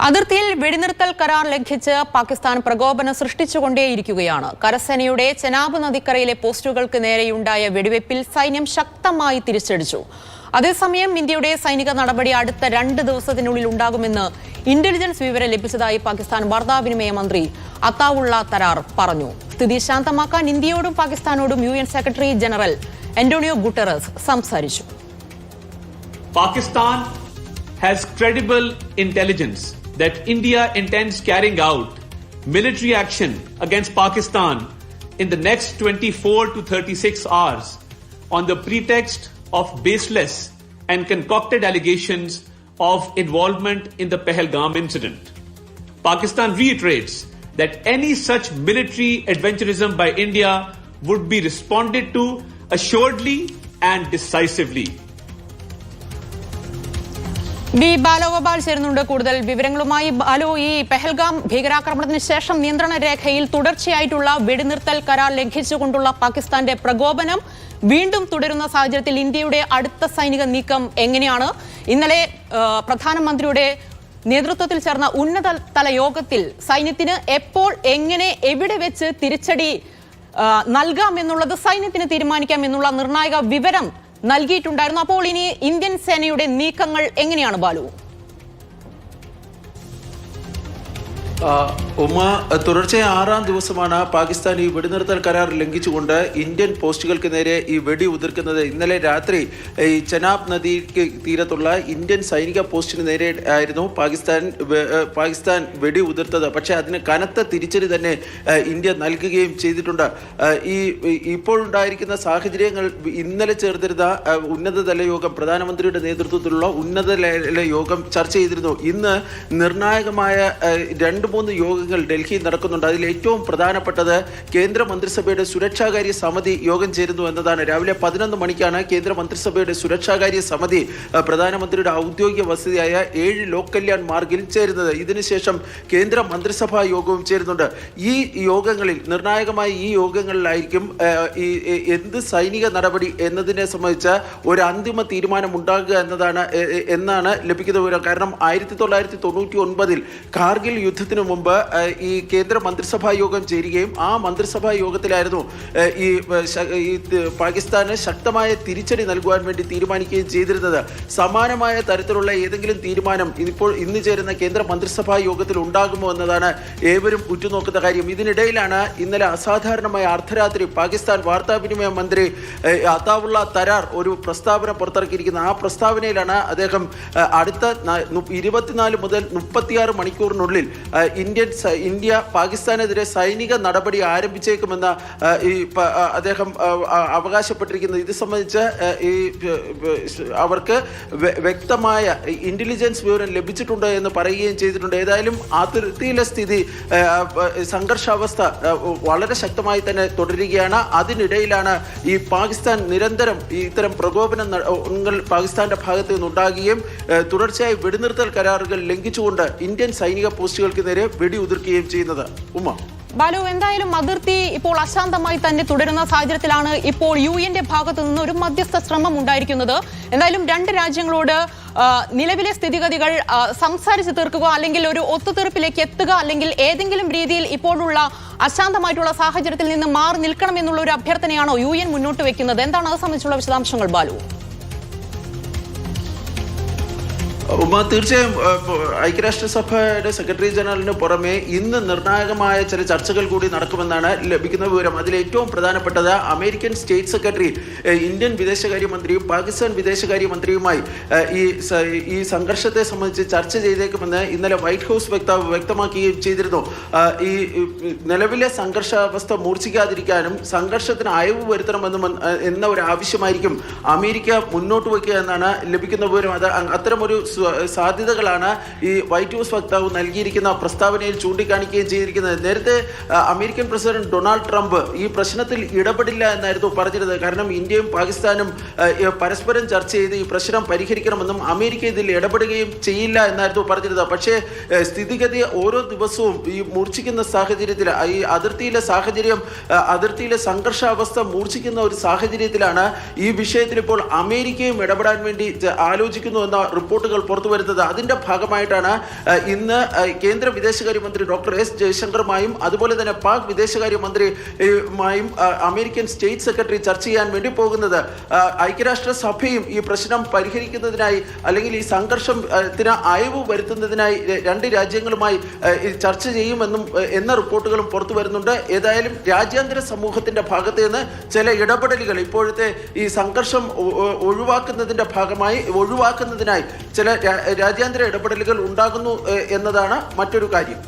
അതിർത്തിയിൽ വെടിനിർത്തൽ കരാർ ലംഘിച്ച് പാകിസ്ഥാൻ പ്രകോപനം സൃഷ്ടിച്ചുകൊണ്ടേയിരിക്കുകയാണ്. കരസേനയുടെ ചെനാബ് നദിക്കരയിലെ പോസ്റ്റുകൾക്ക് നേരെയുണ്ടായ വെടിവെപ്പിൽ സൈന്യം ശക്തമായി തിരിച്ചടിച്ചു. അതേസമയം ഇന്ത്യയുടെ സൈനിക നടപടി അടുത്ത 2 ദിവസത്തിനുള്ളിൽ ഉണ്ടാകുമെന്ന് ഇന്റലിജൻസ് വിവരം ലഭിച്ചതായി പാകിസ്ഥാൻ വാർത്താവിനിമയ മന്ത്രി അത്താവുള്ള തരാർ പറഞ്ഞു. സ്ഥിതി ശാന്തമാക്കാൻ ഇന്ത്യയോടും പാകിസ്ഥാനോടും UN secretary general Antonio Guterres സംസാരിച്ചു. Pakistan has credible intelligence that India intends carrying out military action against Pakistan in the next 24 to 36 hours on the pretext of baseless and concocted allegations of involvement in the Pahalgam incident. Pakistan reiterates that any such military adventurism by India would be responded to assuredly and decisively. B Balagopal ചേരുന്നുണ്ട് കൂടുതൽ വിവരങ്ങളുമായി. ബാലോ, ഈ പെഹൽഗാം ഭീകരാക്രമണത്തിന് ശേഷം നിയന്ത്രണ രേഖയിൽ തുടർച്ചയായിട്ടുള്ള വെടിനിർത്തൽ കരാർ ലംഘിച്ചുകൊണ്ടുള്ള പാകിസ്ഥാന്റെ പ്രകോപനം വീണ്ടും തുടരുന്ന സാഹചര്യത്തിൽ ഇന്ത്യയുടെ അടുത്ത സൈനിക നീക്കം എങ്ങനെയാണ്? ഇന്നലെ പ്രധാനമന്ത്രിയുടെ നേതൃത്വത്തിൽ ചേർന്ന ഉന്നതതല യോഗത്തിൽ സൈന്യത്തിന് എപ്പോൾ, എങ്ങനെ, എവിടെ വെച്ച് തിരിച്ചടി നൽകാം എന്നുള്ളത് സൈന്യത്തിന് തീരുമാനിക്കാം എന്നുള്ള നിർണായക വിവരം നൽകിയിട്ടുണ്ടായിരുന്നു. അപ്പോൾ ഇനി ഇന്ത്യൻ സേനയുടെ നീക്കങ്ങൾ എങ്ങനെയാണ് ബാലു? തുടർച്ചയായ 6ാം ദിവസമാണ് പാകിസ്ഥാൻ ഈ വെടിനിർത്തൽ കരാർ ലംഘിച്ചുകൊണ്ട് ഇന്ത്യൻ പോസ്റ്റുകൾക്ക് നേരെ ഈ വെടി ഉതിർക്കുന്നത്. ഇന്നലെ രാത്രി ഈ ചെനാബ് നദിക്ക് തീരത്തുള്ള ഇന്ത്യൻ സൈനിക പോസ്റ്റിന് നേരെ ആയിരുന്നു പാകിസ്ഥാൻ വെടി ഉതിർത്തത്. പക്ഷേ അതിന് കനത്ത തിരിച്ചടി തന്നെ ഇന്ത്യ നൽകുകയും ചെയ്തിട്ടുണ്ട്. ഇപ്പോൾ ഉണ്ടായിരിക്കുന്ന സാഹചര്യങ്ങൾ ഇന്നലെ ചേർന്നിരുന്ന ഉന്നതതല യോഗം, പ്രധാനമന്ത്രിയുടെ നേതൃത്വത്തിലുള്ള ഉന്നതതല യോഗം ചർച്ച ചെയ്തിരുന്നു. ഇന്ന് നിർണായകമായ 2-3 യോഗങ്ങൾ ഡൽഹിയിൽ നടക്കുന്നുണ്ട്. അതിൽ ഏറ്റവും പ്രധാനപ്പെട്ടത് കേന്ദ്ര മന്ത്രിസഭയുടെ സുരക്ഷാകാര്യ സമിതി യോഗം ചേരുന്നു എന്നതാണ്. രാവിലെ 11 മണിക്കാണ് കേന്ദ്ര മന്ത്രിസഭയുടെ സുരക്ഷാകാര്യ സമിതി പ്രധാനമന്ത്രിയുടെ ഔദ്യോഗിക വസതിയായ 7 ലോക് കല്യാൺ മാർഗിൽ ചേരുന്നത്. ഇതിനുശേഷം കേന്ദ്ര മന്ത്രിസഭാ യോഗവും ചേരുന്നുണ്ട്. ഈ യോഗങ്ങളിൽ, നിർണായകമായ ഈ യോഗങ്ങളിലായിരിക്കും എന്ത് സൈനിക നടപടി എന്നതിനെ സംബന്ധിച്ച ഒരു അന്തിമ തീരുമാനം ഉണ്ടാകുക എന്നാണ് ലഭിക്കുന്ന വിവരം. കാരണം 1999 കാർഗിൽ യുദ്ധത്തിന് മുമ്പ് ഈ കേന്ദ്ര മന്ത്രിസഭാ യോഗം ചേരുകയും ആ മന്ത്രിസഭാ യോഗത്തിലായിരുന്നു ഈ പാകിസ്ഥാന് ശക്തമായ തിരിച്ചടി നൽകുവാൻ വേണ്ടി തീരുമാനിക്കുകയും ചെയ്തിരുന്നത്. സമാനമായ തരത്തിലുള്ള ഏതെങ്കിലും തീരുമാനം ഇന്ന് ചേരുന്ന കേന്ദ്ര മന്ത്രിസഭാ യോഗത്തിൽ ഉണ്ടാകുമോ എന്നതാണ് ഏവരും ഉറ്റുനോക്കുന്ന കാര്യം. ഇതിനിടയിലാണ് ഇന്നലെ അസാധാരണമായ അർദ്ധരാത്രി പാകിസ്ഥാൻ വാർത്താവിനിമയ മന്ത്രി അത്താവുള്ള തരാർ ഒരു പ്രസ്താവന പുറത്തിറക്കിയിരിക്കുന്നത്. ആ പ്രസ്താവനയിലാണ് അദ്ദേഹം അടുത്ത 24 മുതൽ 36 മണിക്കൂറിനുള്ളിൽ ഇന്ത്യ പാകിസ്ഥാനെതിരെ സൈനിക നടപടി ആരംഭിച്ചേക്കുമെന്ന് അദ്ദേഹം അവകാശപ്പെട്ടിരിക്കുന്നത്. ഇത് സംബന്ധിച്ച് അവർക്ക് വ്യക്തമായ ഇന്റലിജൻസ് വിവരം ലഭിച്ചിട്ടുണ്ട് എന്ന് പറയുകയും ചെയ്തിട്ടുണ്ട്. ഏതായാലും അതിർത്തിയിലെ സ്ഥിതി, സംഘർഷാവസ്ഥ വളരെ ശക്തമായി തന്നെ തുടരുകയാണ്. അതിനിടയിലാണ് ഈ പാകിസ്ഥാൻ നിരന്തരം ഇത്തരം പ്രകോപനങ്ങൾ പാകിസ്ഥാന്റെ ഭാഗത്ത് നിന്നുണ്ടാകുകയും തുടർച്ചയായി വെടിനിർത്തൽ കരാറുകൾ ലംഘിച്ചുകൊണ്ട് ഇന്ത്യൻ സൈനിക പോസ്റ്റുകൾക്ക് നേരെ വെടി ഉതിർക്കുകയും ചെയ്യുന്നത്. ബാലു, എന്തായാലും അതിർത്തി ഇപ്പോൾ അശാന്തമായി തന്നെ തുടരുന്ന സാഹചര്യത്തിലാണ് ഇപ്പോൾ UN ഭാഗത്തു നിന്ന് ഒരു മധ്യസ്ഥ ശ്രമം ഉണ്ടായിരിക്കുന്നത്. എന്തായാലും 2 രാജ്യങ്ങളോട് നിലവിലെ സ്ഥിതിഗതികൾ സംസാരിച്ച് തീർക്കുക, അല്ലെങ്കിൽ ഒരു ഒത്തുതീർപ്പിലേക്ക് എത്തുക, അല്ലെങ്കിൽ ഏതെങ്കിലും രീതിയിൽ ഇപ്പോഴുള്ള അശാന്തമായിട്ടുള്ള സാഹചര്യത്തിൽ നിന്ന് മാറി നിൽക്കണം എന്നുള്ള ഒരു അഭ്യർത്ഥനയാണോ UN മുന്നോട്ട് വെക്കുന്നത്? എന്താണ് അത് സംബന്ധിച്ചുള്ള വിശദാംശങ്ങൾ ബാലു? തീർച്ചയായും ഐക്യരാഷ്ട്രസഭയുടെ സെക്രട്ടറി ജനറലിന് പുറമെ ഇന്ന് നിർണായകമായ ചില ചർച്ചകൾ കൂടി നടക്കുമെന്നാണ് ലഭിക്കുന്ന വിവരം. അതിൽ ഏറ്റവും പ്രധാനപ്പെട്ടത് അമേരിക്കൻ സ്റ്റേറ്റ് സെക്രട്ടറി ഇന്ത്യൻ വിദേശകാര്യമന്ത്രിയും പാകിസ്ഥാൻ വിദേശകാര്യമന്ത്രിയുമായി ഈ സംഘർഷത്തെ സംബന്ധിച്ച് ചർച്ച ചെയ്തേക്കുമെന്ന് ഇന്നലെ വൈറ്റ് ഹൗസ് വക്താവ് വ്യക്തമാക്കുകയും ചെയ്തിരുന്നു. ഈ നിലവിലെ സംഘർഷാവസ്ഥ മൂർച്ഛിക്കാതിരിക്കാനും സംഘർഷത്തിന് അയവ് വരുത്തണമെന്നും എന്ന ഒരു ആവശ്യമായിരിക്കും അമേരിക്ക മുന്നോട്ട് വയ്ക്കുക എന്നാണ് ലഭിക്കുന്ന വിവരം. അത്തരമൊരു സാധ്യതകളാണ് ഈ വൈറ്റ് ഹൗസ് വക്താവ് നൽകിയിരിക്കുന്ന പ്രസ്താവനയിൽ ചൂണ്ടിക്കാണിക്കുകയും ചെയ്തിരിക്കുന്നത്. നേരത്തെ അമേരിക്കൻ പ്രസിഡന്റ് ഡൊണാൾഡ് ട്രംപ് ഈ പ്രശ്നത്തിൽ ഇടപെടില്ല എന്നായിരുന്നു പറഞ്ഞിരുന്നത്. കാരണം ഇന്ത്യയും പാകിസ്ഥാനും പരസ്പരം ചർച്ച ചെയ്ത് ഈ പ്രശ്നം പരിഹരിക്കണമെന്നും അമേരിക്ക ഇതിൽ ഇടപെടുകയും ചെയ്യില്ല എന്നായിരുന്നു പറഞ്ഞിരുന്നത്. പക്ഷേ സ്ഥിതിഗതി ഓരോ ദിവസവും ഈ മൂർച്ഛിക്കുന്ന സാഹചര്യത്തിൽ, ഈ അതിർത്തിയിലെ സംഘർഷാവസ്ഥ മൂർച്ഛിക്കുന്ന ഒരു സാഹചര്യത്തിലാണ് ഈ വിഷയത്തിൽ ഇപ്പോൾ അമേരിക്കയും ഇടപെടാൻ വേണ്ടി ആലോചിക്കുന്നു എന്ന റിപ്പോർട്ടുകൾ പുറത്തു വരുന്നത്. അതിന്റെ ഭാഗമായിട്ടാണ് ഇന്ന് കേന്ദ്ര വിദേശകാര്യമന്ത്രി ഡോക്ടർ എസ് ജയശങ്കറുമായും അതുപോലെ തന്നെ പാക് വിദേശകാര്യമന്ത്രിയുമായും അമേരിക്കൻ സ്റ്റേറ്റ് സെക്രട്ടറി ചർച്ച ചെയ്യാൻ വേണ്ടി പോകുന്നത്. ഐക്യരാഷ്ട്ര സഭയും ഈ പ്രശ്നം പരിഹരിക്കുന്നതിനായി അല്ലെങ്കിൽ ഈ സംഘർഷത്തിന് അയവ് വരുത്തുന്നതിനായി രണ്ട് രാജ്യങ്ങളുമായി ചർച്ച ചെയ്യുമെന്നും എന്ന റിപ്പോർട്ടുകളും പുറത്തു വരുന്നുണ്ട്. ഏതായാലും രാജ്യാന്തര സമൂഹത്തിന്റെ ഭാഗത്ത് നിന്ന് ചില ഇടപെടലുകൾ ഇപ്പോഴത്തെ ഈ സംഘർഷം ഒഴിവാക്കുന്നതിനായി ചില രാജ്യാന്തര ഇടപെടലുകൾ ഉണ്ടാകുന്നു എന്നതാണ് മറ്റൊരു കാര്യം.